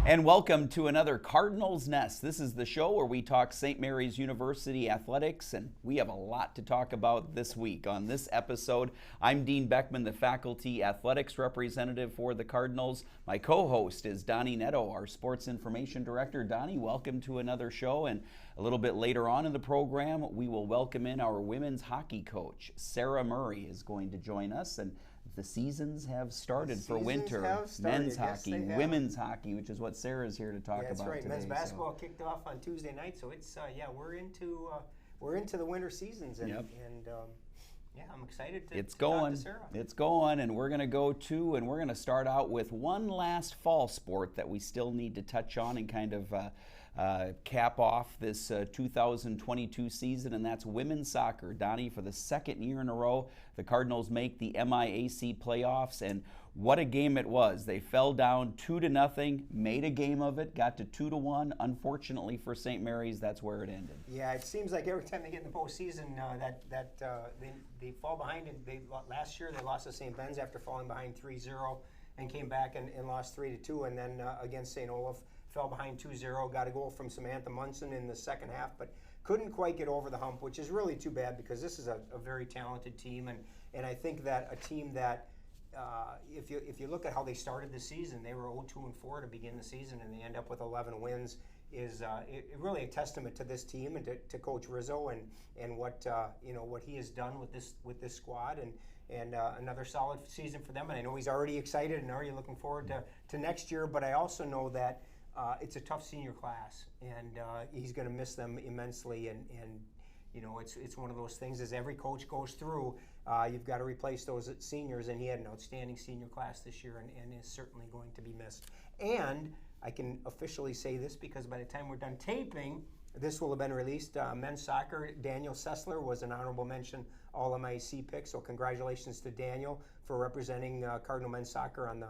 And welcome to another Cardinals Nest. This is the show where we talk St. Mary's University athletics, and we have a lot to talk about this week. On this episode, I'm Dean Beckman, the faculty athletics representative for the Cardinals. My co-host is Donny Nadeau, our sports information director. Donny, welcome to another show. And a little bit later on in the program, we will welcome in our women's hockey coach. Sarah Murray is going to join us, and the seasons have started for winter. Men's hockey, women's hockey, which is what Sarah's here to talk about. That's right. Today, Men's basketball kicked off on Tuesday night, so it's we're into the winter seasons, and I'm excited to talk to Sarah. It's going, and we're going to go to, and we're going to start out with one last fall sport that we still need to touch on and kind of cap off this 2022 season, and that's women's soccer. Donnie, for the second year in a row, the Cardinals make the MIAC playoffs, and what a game it was. They fell down 2-0, made a game of it, got to 2-1. Unfortunately for St. Mary's, that's where it ended. Yeah, it seems like every time they get in the postseason, they fall behind. And last year they lost to St. Ben's after falling behind 3-0 and came back and lost 3-2, and then against St. Olaf fell behind 2-0, got a goal from Samantha Munson in the second half, but couldn't quite get over the hump, which is really too bad because this is a very talented team, and I think that a team that if you look at how they started the season, they were 0-2-4 to begin the season, and they end up with 11 wins. Is it really a testament to this team and to Coach Rizzo and what what he has done with this squad, and another solid season for them. And I know he's already excited and already looking forward to next year. But I also know that it's a tough senior class, and he's going to miss them immensely. And it's one of those things as every coach goes through. You've got to replace those seniors, and he had an outstanding senior class this year, and is certainly going to be missed. And I can officially say this because by the time we're done taping, this will have been released. Men's soccer, Daniel Sessler was an honorable mention All-MIAC pick, so congratulations to Daniel for representing Cardinal men's soccer on the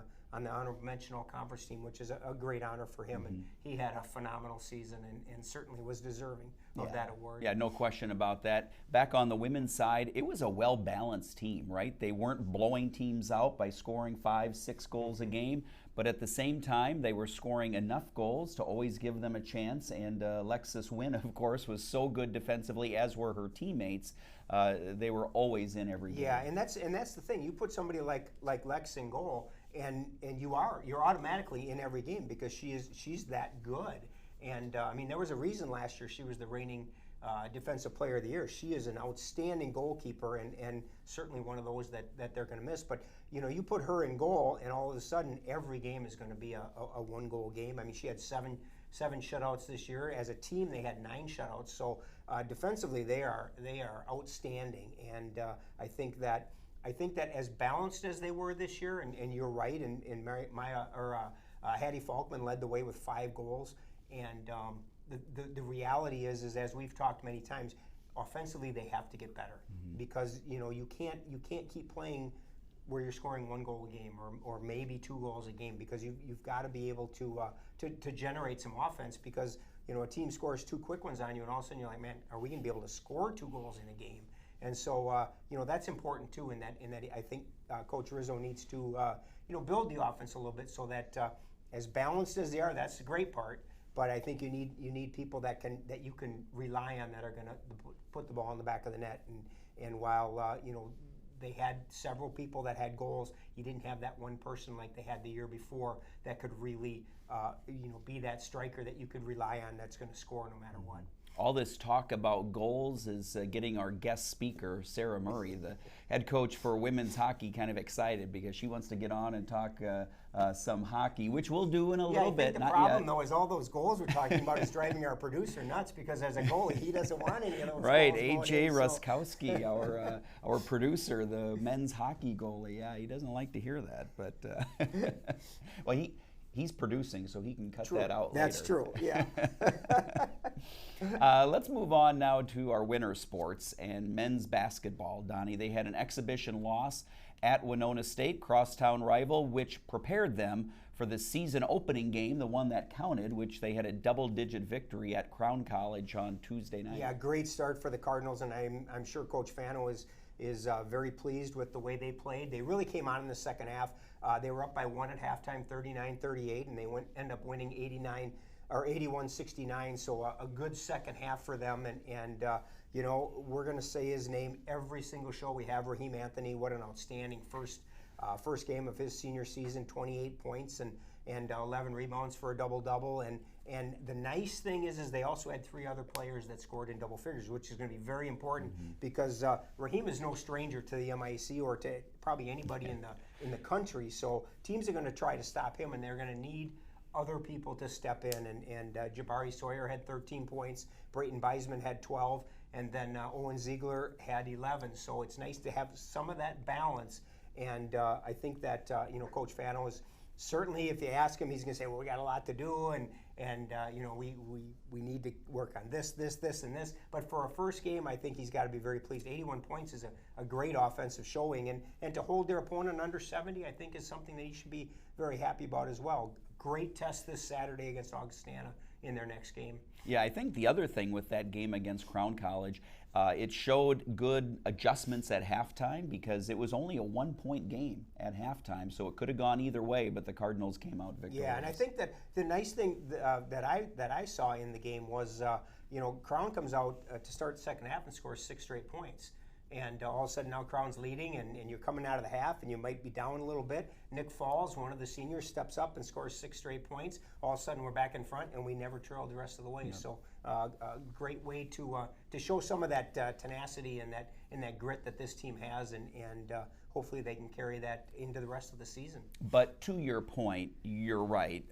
honorable mention all-conference team, which is a great honor for him. And he had a phenomenal season and certainly was deserving of that award. Yeah, no question about that. Back on the women's side, it was a well-balanced team, right? They weren't blowing teams out by scoring 5-6 goals a game, but at the same time, they were scoring enough goals to always give them a chance. And Alexis Wynn, of course, was so good defensively, as were her teammates. They were always in every game. Yeah, and that's the thing. You put somebody like Lex in goal, and you're automatically in every game because she's that good. And I mean, there was a reason last year she was the reigning Defensive Player of the Year. She is an outstanding goalkeeper, and certainly one of those that they're going to miss. But you put her in goal, and all of a sudden every game is going to be a one-goal game. I mean, she had seven shutouts this year. As a team, they had 9 shutouts. So defensively, they are outstanding. And I think that as balanced as they were this year, and you're right, and Hattie Falkman led the way with 5 goals. And the reality is as we've talked many times, offensively they have to get better because you can't keep playing where you're scoring 1 goal a game or maybe 2 goals a game because you've got to be able to generate some offense because a team scores 2 quick ones on you and all of a sudden you're like, man, are we going to be able to score 2 goals in a game? And so that's important too. In that I think Coach Rizzo needs to build the offense a little bit so that as balanced as they are, that's the great part. But I think you need people that you can rely on that are going to put the ball in the back of the net. And while they had several people that had goals, you didn't have that one person like they had the year before that could really be that striker that you could rely on that's going to score no matter what. All this talk about goals is getting our guest speaker, Sarah Murray, the head coach for women's hockey, kind of excited because she wants to get on and talk some hockey, which we'll do in a little bit. The problem, though, is all those goals we're talking about is driving our producer nuts because as a goalie, he doesn't want any of those right, goals. A.J. Ruskowski, our producer, the men's hockey goalie. Yeah, he doesn't like to hear that, but well, he's producing, so he can cut that out later. That's true, yeah. Let's move on now to our winter sports and men's basketball. Donnie, they had an exhibition loss at Winona State, crosstown rival, which prepared them for the season opening game, the one that counted, which they had a double-digit victory at Crown College on Tuesday night. Yeah, great start for the Cardinals, and I'm sure Coach Fano is is very pleased with the way they played. They really came on in the second half. They were up by 1 at halftime, 39-38, and they end up winning 81-69. So a good second half for them. And you know, we're going to say his name every single show we have. Raheem Anthony, what an outstanding first game of his senior season, 28 points and 11 rebounds for a double-double. And the nice thing is they also had 3 other players that scored in double figures, which is going to be very important because Raheem is no stranger to the MIAC or to probably anybody in the country. So teams are going to try to stop him, and they're going to need other people to step in. And Jabari Sawyer had 13 points, Brayton Beisman had 12, and then Owen Ziegler had 11. So it's nice to have some of that balance. And I think that you know, Coach Fano is certainly, if you ask him, he's going to say, well, we got a lot to do, and you know, we need to work on this, and this. But for a first game, I think he's got to be very pleased. 81 points is a great offensive showing, and to hold their opponent under 70, I think is something that he should be very happy about as well. Great test this Saturday against Augustana in their next game. Yeah, I think the other thing with that game against Crown College, it showed good adjustments at halftime because it was only a 1-point game at halftime, so it could have gone either way, but the Cardinals came out victorious. Yeah, and I think that the nice thing that I saw in the game was, you know, Crown comes out to start the second half and scores 6 straight points. And all of a sudden now Crown's leading, and you're coming out of the half, and you might be down a little bit. Nick Falls, one of the seniors, steps up and scores 6 straight points. All of a sudden we're back in front, and we never trailed the rest of the way. Yep. So a great way to show some of that tenacity and that grit that this team has, and hopefully they can carry that into the rest of the season. But to your point, you're right.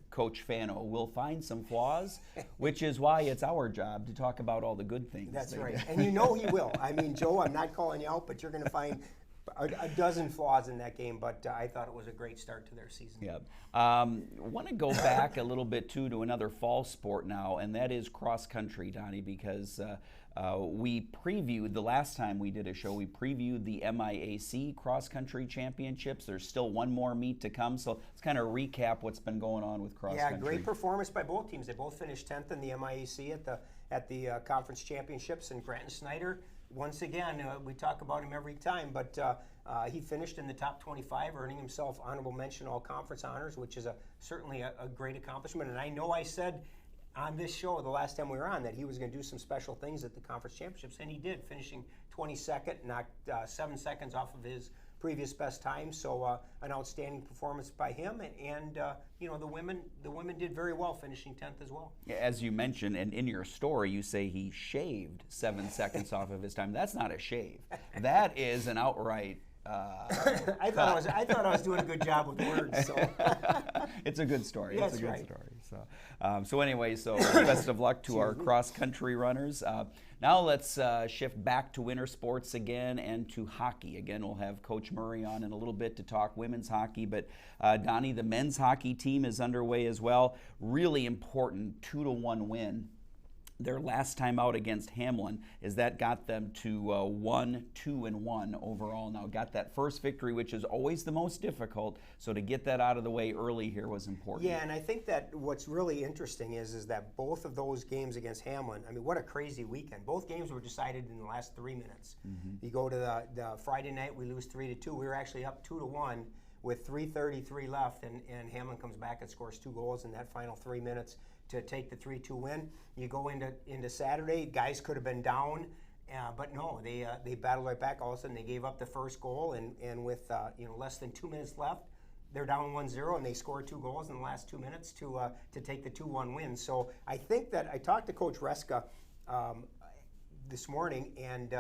Coach Fano will find some flaws, which is why it's our job to talk about all the good things. That's right. And you know he will. I mean, Joe, I'm not calling you out, but you're going to find a dozen flaws in that game, but I thought it was a great start to their season. Yeah. Want to go back a little bit, too, to another fall sport now, and that is cross country, Donnie, because we previewed, the last time we did a show, we previewed the MIAC cross country championships. There's still one more meet to come, so let's kind of recap what's been going on with cross country. Yeah, great performance by both teams. They both finished 10th in the MIAC at the conference championships, and Granton Snyder, once again, we talk about him every time, but he finished in the top 25, earning himself honorable mention all conference honors, which is certainly a great accomplishment. And I know I said on this show the last time we were on that he was going to do some special things at the conference championships, and he did, finishing 22nd, knocked 7 seconds off of his previous best time. So an outstanding performance by him, and you know, the women did very well, finishing 10th as well. As you mentioned, and in your story, you say he shaved 7 seconds off of his time. That's not a shave. That is an outright. I thought I was doing a good job with words. So. It's a good story. That's it's a good right. story. So anyway, best of luck to our cross-country runners. Now let's shift back to winter sports again and to hockey. Again, we'll have Coach Murray on in a little bit to talk women's hockey. But Donnie, the men's hockey team is underway as well. Really important 2-1 win. Their last time out against Hamlin is that got them to 1-2-1 overall. Now got that first victory, which is always the most difficult. So to get that out of the way early here was important. Yeah, and I think that what's really interesting is that both of those games against Hamlin, I mean, what a crazy weekend. Both games were decided in the last 3 minutes. Mm-hmm. You go to the Friday night, we lose 3-2. We were actually up 2-1 with 3:33 left, and Hamlin comes back and scores 2 goals in that final 3 minutes to take the 3-2 win. You go into Saturday, guys could have been down, but no, they battled right back. All of a sudden, they gave up the first goal, and with less than 2 minutes left, they're down 1-0, and they scored 2 goals in the last 2 minutes to take the 2-1 win. So I think that I talked to Coach Reska this morning, and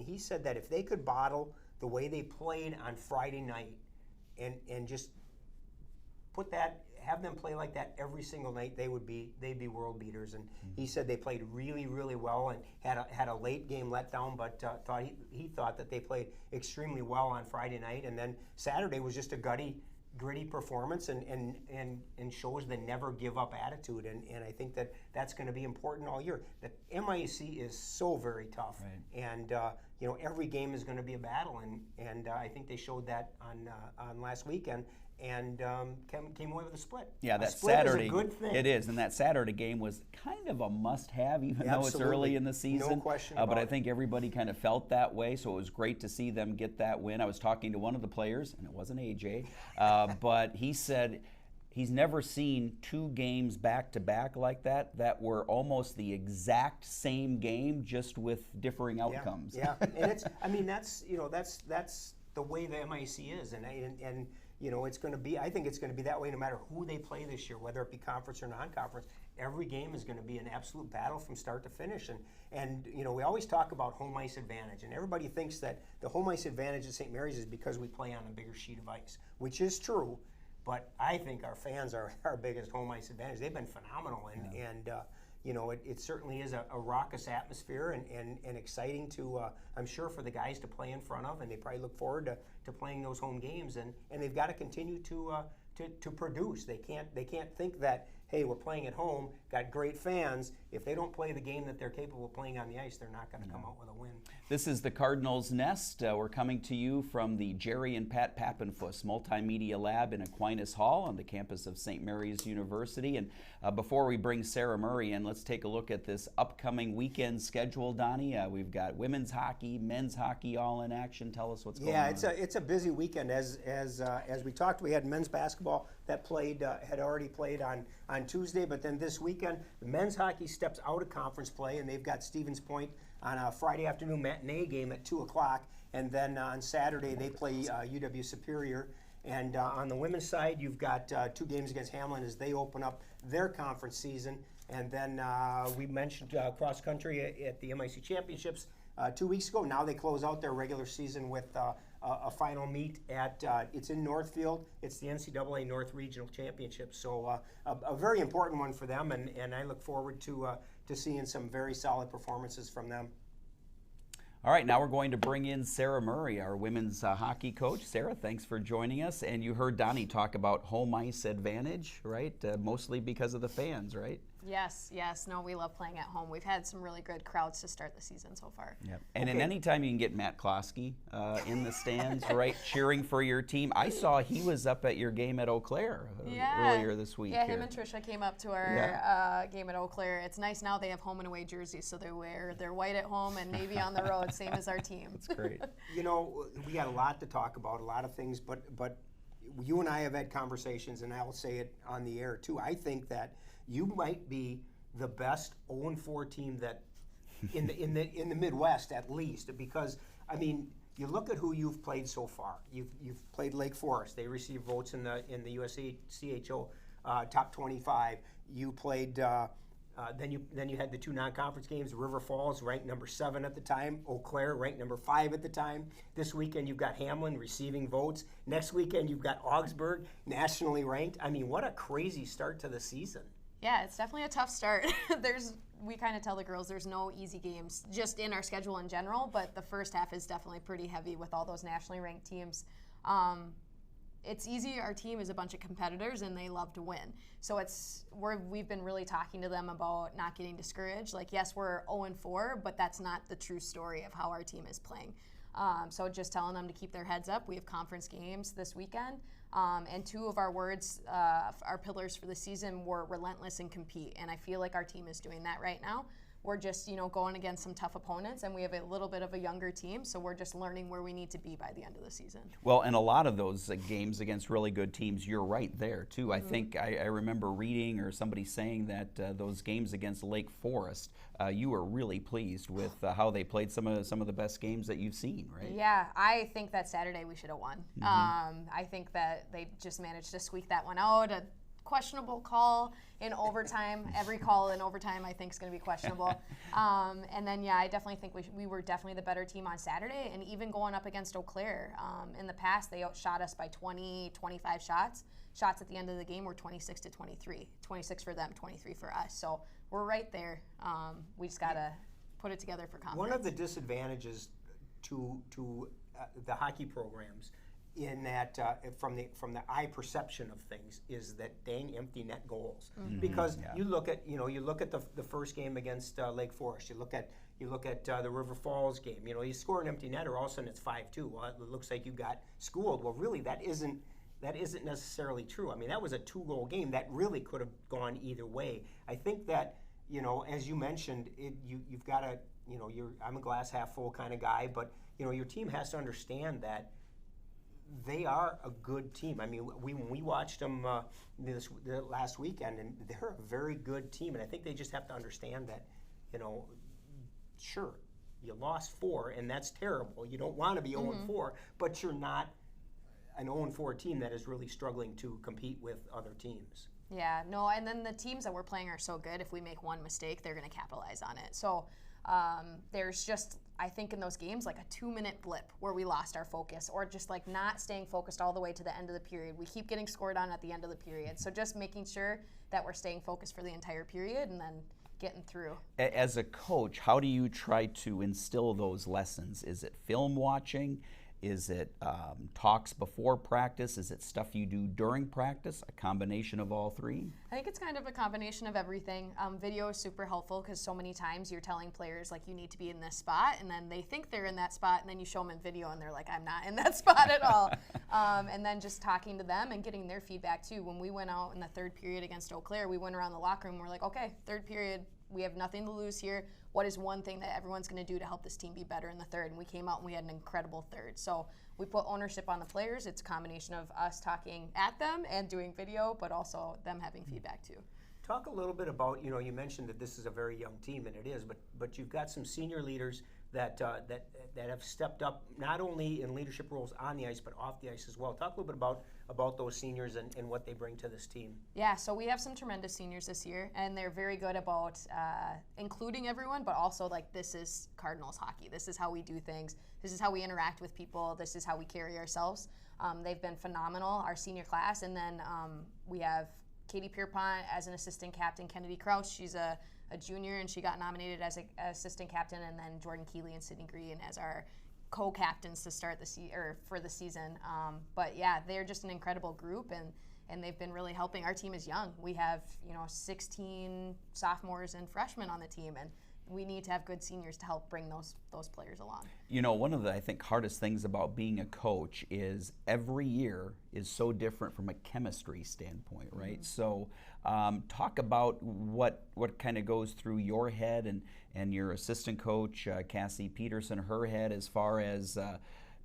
he said that if they could bottle the way they played on Friday night, and just have them play like that every single night, they'd be world beaters. And he said they played really, really well and had a late game letdown, but he thought that they played extremely well on Friday night. And then Saturday was just a gritty performance and shows the never give up attitude. And I think that's going to be important all year. The MIAC is so very tough, right. And every game is going to be a battle, and I think they showed that on last weekend. And came away with a split. Yeah, that split Saturday, is a good thing. it is, and that Saturday game was kind of a must-have, even though it's early in the season. No question about but I it. think everybody kind of felt that way, so it was great to see them get that win. I was talking to one of the players, and it wasn't AJ, but he said he's never seen 2 games back-to-back like that were almost the exact same game, just with differing outcomes. Yeah, and that's the way the MIC is, and it's going to be. I think it's going to be that way no matter who they play this year, whether it be conference or non-conference. Every game is going to be an absolute battle from start to finish. And we always talk about home ice advantage, and everybody thinks that the home ice advantage at St. Mary's is because we play on a bigger sheet of ice, which is true. But I think our fans are our biggest home ice advantage. They've been phenomenal, it certainly is a raucous atmosphere and exciting to, I'm sure, for the guys to play in front of, and they probably look forward to playing those home games, and they've got to continue to produce. They can't think that, hey, we're playing at home, got great fans. If they don't play the game that they're capable of playing on the ice, they're not going to come out with a win. This is the Cardinals Nest. We're coming to you from the Jerry and Pat Pappenfuss Multimedia Lab in Aquinas Hall on the campus of St. Mary's University. And before we bring Sarah Murray in, let's take a look at this upcoming weekend schedule, Donnie. We've got women's hockey, men's hockey all in action. Tell us what's going on. Yeah, it's a busy weekend. As we talked, we had men's basketball that had already played on Tuesday, but then this weekend, the men's hockey steps out of conference play, and they've got Stevens Point on a Friday afternoon matinee game at 2 o'clock, and then on Saturday they play UW Superior. And on the women's side, you've got 2 games against Hamlin as they open up their conference season. And then we mentioned cross country at the MIC Championships 2 weeks ago. Now they close out their regular season with a final meet at it's in Northfield. It's the NCAA North Regional Championship. So a very important one for them, and I look forward to seeing some very solid performances from them. All right, now we're going to bring in Sarah Murray, our women's hockey coach. Sarah, thanks for joining us. And you heard Donnie talk about home ice advantage, right? Mostly because of the fans, right? Yes. No, we love playing at home. We've had some really good crowds to start the season so far. Yep. And in any time you can get Matt Klosky in the stands, right, cheering for your team. I saw he was up at your game at Eau Claire earlier this week. Yeah, him and Trisha came up to our game at Eau Claire. It's nice now they have home and away jerseys, so they wear their white at home and navy on the road, same as our team. That's great. We got a lot to talk about, a lot of things, but you and I have had conversations, and I'll say it on the air too. I think that you might be the best 0-4 team that in the Midwest, at least, because you look at who you've played so far. You've played Lake Forest. They received votes in the USCHO top 25. You played. Then you had the 2 non-conference games. River Falls ranked number 7 at the time. Eau Claire ranked number 5 at the time. This weekend you've got Hamlin receiving votes. Next weekend you've got Augsburg nationally ranked. What a crazy start to the season. Yeah, it's definitely a tough start. We kind of tell the girls there's no easy games just in our schedule in general, but the first half is definitely pretty heavy with all those nationally ranked teams. It's easy. Our team is a bunch of competitors, and they love to win. So we've been really talking to them about not getting discouraged. Like, yes, we're 0-4, but that's not the true story of how our team is playing. So just telling them to keep their heads up. We have conference games this weekend. And 2 of our words, our pillars for the season were relentless and compete. And I feel like our team is doing that right now. We're just, going against some tough opponents, and we have a little bit of a younger team, so we're just learning where we need to be by the end of the season. Well, and a lot of those games against really good teams, you're right there, too. Mm-hmm. I think I remember reading or somebody saying that those games against Lake Forest, you were really pleased with how they played some of the best games that you've seen, right? Yeah, I think that Saturday we should have won. Mm-hmm. I think that they just managed to squeak that one out. A questionable call in overtime. Every call in overtime, I think, is going to be questionable. And then, I definitely think we were definitely the better team on Saturday. And even going up against Eau Claire, in the past, they outshot us by 20, 25 shots. Shots at the end of the game were 26-23. 26 for them, 23 for us. So we're right there. We just got to put it together for confidence. One of the disadvantages to the hockey programs in that from the eye perception of things is that dang empty net goals. Mm-hmm. Because you look at the first game against Lake Forest, you look at You look at the River Falls game. You know, you score an empty netter, all of a sudden it's 5-2. Well, it looks like you got schooled. Well, really, that isn't necessarily true. I mean, that was a 2-goal game that really could have gone either way. I think that, you know, as you mentioned, you've got to, you know, I'm a glass half full kind of guy, but you know, your team has to understand that they are a good team. I mean, when we watched them the last weekend, and they're a very good team, and I think they just have to understand that, you know, sure, you lost 4, and that's terrible. You don't want to be 0-4, but you're not an 0-4 team that is really struggling to compete with other teams. Yeah, no, and then the teams that we're playing are so good, if we make one mistake, they're going to capitalize on it. So there's just, I think in those games, like a 2-minute blip where we lost our focus, or just like not staying focused all the way to the end of the period. We keep getting scored on at the end of the period. So just making sure that we're staying focused for the entire period and then getting through. As a coach, how do you try to instill those lessons? Is it film watching? Is it talks before practice? Is it stuff you do during practice? A combination of all 3? I think it's kind of a combination of everything. Video is super helpful because so many times you're telling players like you need to be in this spot, and then they think they're in that spot, and then you show them in video and they're like, I'm not in that spot at all. And then just talking to them and getting their feedback too. When we went out in the 3rd period against Eau Claire, we went around the locker room and we're like, okay, 3rd period, we have nothing to lose here. What is one thing that everyone's going to do to help this team be better in the 3rd? And we came out and we had an incredible 3rd. So we put ownership on the players. It's a combination of us talking at them and doing video, but also them having feedback too. Talk a little bit about, you know, you mentioned that this is a very young team, and it is, but you've got some senior leaders that have stepped up not only in leadership roles on the ice but off the ice as well. Talk a little bit about those seniors and what they bring to this team. Yeah, so we have some tremendous seniors this year, and they're very good about including everyone, but also like, this is Cardinals hockey. This is how we do things. This is how we interact with people. This is how we carry ourselves. They've been phenomenal, our senior class, and then we have Katie Pierpont as an assistant captain, Kennedy Crouch, she's a junior, and she got nominated as an assistant captain, and then Jordan Keeley and Sydney Green as our co-captains to start for the season. But yeah, they're just an incredible group, and they've been really helping. Our team is young. We have 16 sophomores and freshmen on the team, and we need to have good seniors to help bring those players along. You know, one of the, I think, hardest things about being a coach is every year is so different from a chemistry standpoint, right? So talk about what kind of goes through your head and your assistant coach, Cassie Peterson, her head, as far as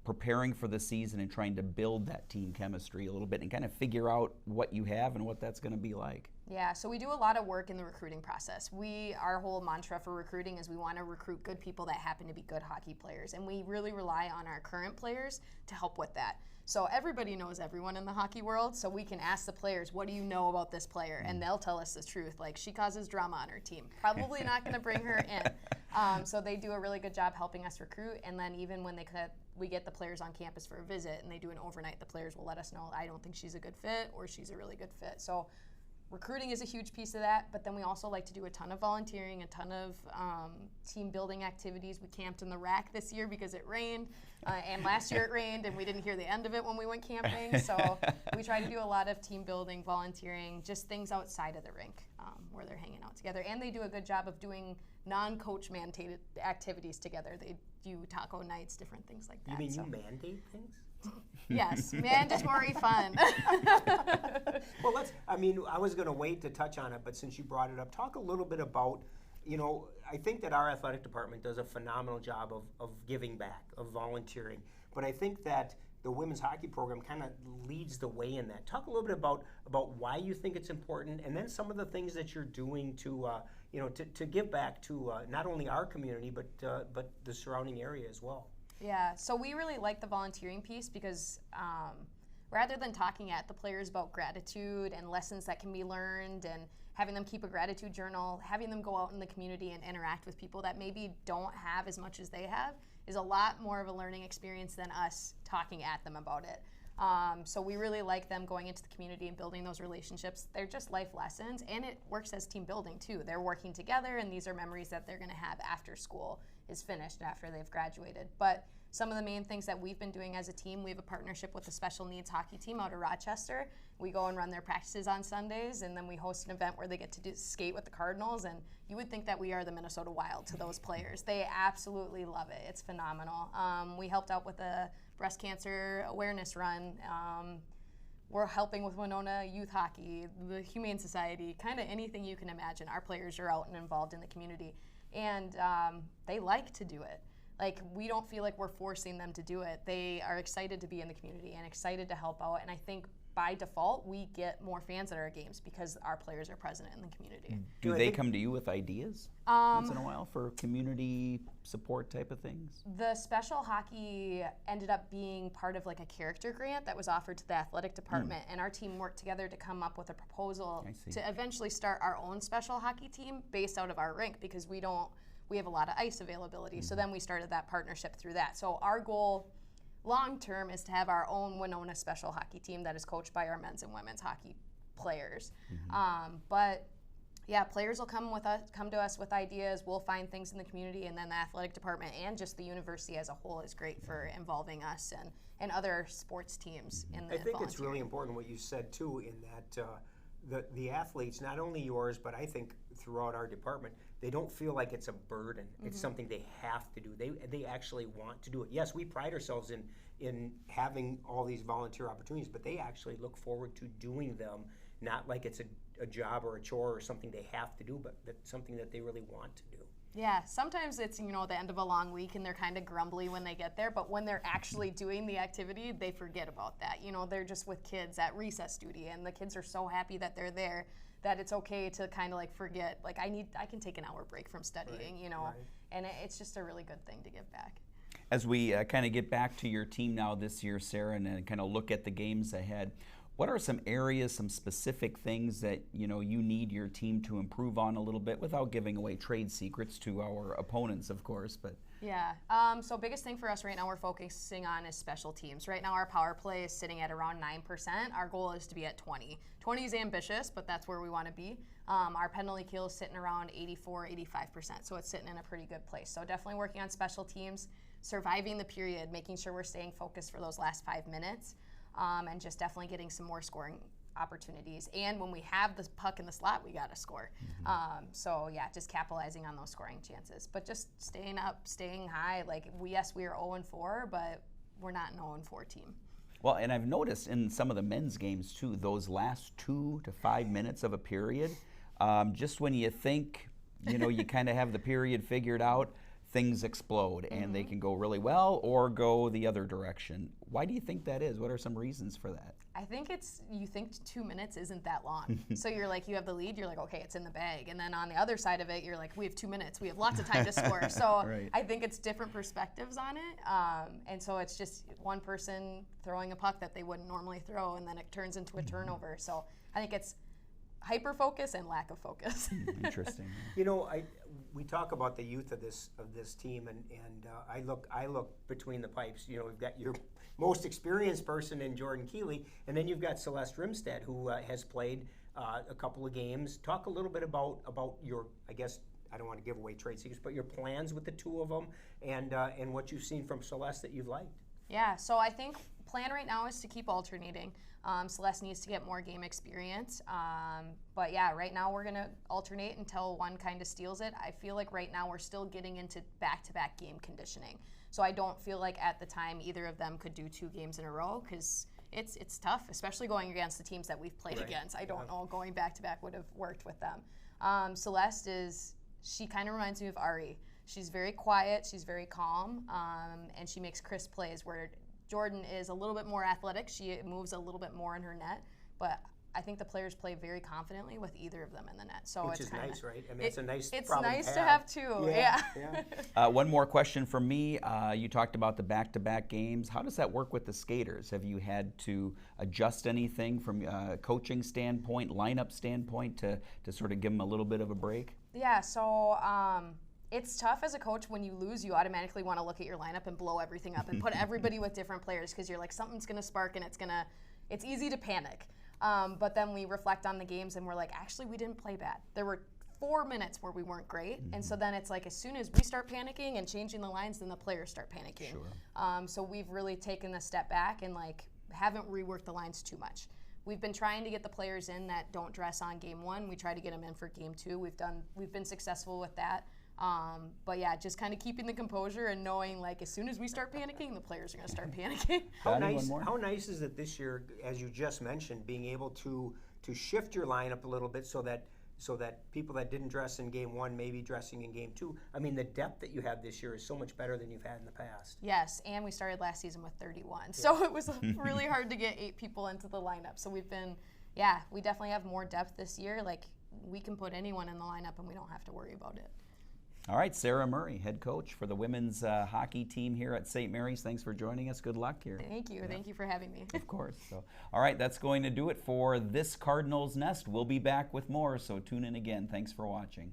preparing for the season and trying to build that team chemistry a little bit and kind of figure out what you have and what that's going to be like. Yeah, so we do a lot of work in the recruiting process. Our whole mantra for recruiting is we want to recruit good people that happen to be good hockey players, and we really rely on our current players to help with that. So everybody knows everyone in the hockey world, so we can ask the players, what do you know about this player? And they'll tell us the truth, like, she causes drama on her team. Probably not going to bring her in. So they do a really good job helping us recruit, and then even when we get the players on campus for a visit and they do an overnight, the players will let us know, I don't think she's a good fit, or she's a really good fit. So recruiting is a huge piece of that, but then we also like to do a ton of volunteering, a ton of team building activities. We camped in the rack this year because it rained, and last year it rained, and we didn't hear the end of it when we went camping. So we try to do a lot of team building, volunteering, just things outside of the rink where they're hanging out together. And they do a good job of doing non-coach mandated activities together. They do taco nights, different things like that. You mean you mandate things? Yes, mandatory fun. Well, I was going to wait to touch on it, but since you brought it up, talk a little bit about, I think that our athletic department does a phenomenal job of giving back, of volunteering, but I think that the women's hockey program kind of leads the way in that. Talk a little bit about why you think it's important, and then some of the things that you're doing to give back to not only our community, but the surrounding area as well. Yeah, so we really like the volunteering piece because rather than talking at the players about gratitude and lessons that can be learned and having them keep a gratitude journal, having them go out in the community and interact with people that maybe don't have as much as they have is a lot more of a learning experience than us talking at them about it. So we really like them going into the community and building those relationships. They're just life lessons, and it works as team building too. They're working together, and these are memories that they're going to have after school is finished, after they've graduated. But some of the main things that we've been doing as a team, we have a partnership with the special needs hockey team out of Rochester. We go and run their practices on Sundays, and then we host an event where they get to skate with the Cardinals, and you would think that we are the Minnesota Wild to those players. They absolutely love it. It's phenomenal. We helped out with a breast cancer awareness run. We're helping with Winona Youth Hockey, the Humane Society, kind of anything you can imagine. Our players are out and involved in the community, and they like to do it. Like, we don't feel like we're forcing them to do it. They are excited to be in the community and excited to help out, and I think by default, we get more fans at our games because our players are present in the community. Do they come to you with ideas once in a while for community support type of things? The special hockey ended up being part of like a character grant that was offered to the athletic department, and our team worked together to come up with a proposal to eventually start our own special hockey team based out of our rink, because we have a lot of ice availability. So then we started that partnership through that. So our goal long term is to have our own Winona special hockey team that is coached by our men's and women's hockey players. But yeah, players will come to us with ideas. We'll find things in the community, and then the athletic department and just the university as a whole is great for involving us and other sports teams in the I think it's volunteering. really important what you said too, in that the athletes, not only yours, but I think throughout our department, they don't feel like it's a burden. It's something they have to do. They actually want to do it. Yes, we pride ourselves in having all these volunteer opportunities, but they actually look forward to doing them, not like it's a job or a chore or something they have to do, but that's something that they really want to do. Yeah, sometimes it's, the end of a long week and they're kind of grumbly when they get there, but when they're actually doing the activity, they forget about that. They're just with kids at recess duty, and the kids are so happy that they're there that it's okay to kind of like forget, like I can take an hour break from studying, and it's just a really good thing to give back. As we kind of get back to your team now this year, Sarah, and kind of look at the games ahead, what are some areas, some specific things that you need your team to improve on a little bit, without giving away trade secrets to our opponents, of course? But yeah, so biggest thing for us right now we're focusing on is special teams. Right now our power play is sitting at around 9%. Our goal is to be at 20. 20 is ambitious, but that's where we want to be. Our penalty kill is sitting around 84, 85%, so it's sitting in a pretty good place. So definitely working on special teams, surviving the period, making sure we're staying focused for those last 5 minutes. And just definitely getting some more scoring opportunities. And when we have the puck in the slot, we got to score. So yeah, just capitalizing on those scoring chances. But just staying up, staying high. Like, yes, we are 0-4, but we're not an 0-4 team. Well, and I've noticed in some of the men's games too, those last 2 to 5 minutes of a period, just when you think, you kind of have the period figured out, things explode, and they can go really well or go the other direction. Why do you think that is? What are some reasons for that? I think you think 2 minutes isn't that long. So you're like, you have the lead, you're like, okay, it's in the bag. And then on the other side of it, you're like, we have 2 minutes, we have lots of time to score. So Right. I think it's different perspectives on it. And so it's just one person throwing a puck that they wouldn't normally throw, and then it turns into a turnover. So I think it's hyper focus and lack of focus. Interesting. We talk about the youth of this team, and I look between the pipes. We've got your most experienced person in Jordan Keeley, and then you've got Celeste Rimstead, who has played a couple of games. Talk a little bit about your, I guess, I don't want to give away trade secrets, but your plans with the two of them, and what you've seen from Celeste that you've liked. Yeah, so I think plan right now is to keep alternating. Celeste needs to get more game experience. But yeah, right now we're going to alternate until one kind of steals it. I feel like right now we're still getting into back-to-back game conditioning. So I don't feel like at the time either of them could do 2 games in a row, because it's tough, especially going against the teams that we've played against. I don't know, going back-to-back would have worked with them. Celeste she kind of reminds me of Ari. She's very quiet, she's very calm, and she makes crisp plays, where Jordan is a little bit more athletic. She moves a little bit more in her net, but I think the players play very confidently with either of them in the net. So Which is nice, right? I mean, it's a nice It's problem nice to have two. Yeah. One more question from me. You talked about the back-to-back games. How does that work with the skaters? Have you had to adjust anything from a coaching standpoint, lineup standpoint, to sort of give them a little bit of a break? Yeah, so it's tough as a coach. When you lose, you automatically want to look at your lineup and blow everything up and put everybody with different players, because you're like, something's going to spark, and it's easy to panic. But then we reflect on the games and we're like, actually, we didn't play bad. There were 4 minutes where we weren't great, and so then it's like as soon as we start panicking and changing the lines, then the players start panicking. Sure. So we've really taken a step back and like haven't reworked the lines too much. We've been trying to get the players in that don't dress on game 1. We try to get them in for game 2. We've been successful with that. But yeah, just kind of keeping the composure and knowing like as soon as we start panicking, the players are going to start panicking. How Donnie, nice! one more? How nice is it this year, as you just mentioned, being able to shift your lineup a little bit so that people that didn't dress in game 1 may be dressing in game 2. I mean, the depth that you have this year is so much better than you've had in the past. Yes, and we started last season with 31. So it was really hard to get 8 people into the lineup. So we definitely have more depth this year. Like, we can put anyone in the lineup and we don't have to worry about it. All right, Sarah Murray, head coach for the women's hockey team here at St. Mary's. Thanks for joining us. Good luck here. Thank you. Thank you for having me. Of course. So, all right, that's going to do it for this Cardinals Nest. We'll be back with more, so tune in again. Thanks for watching.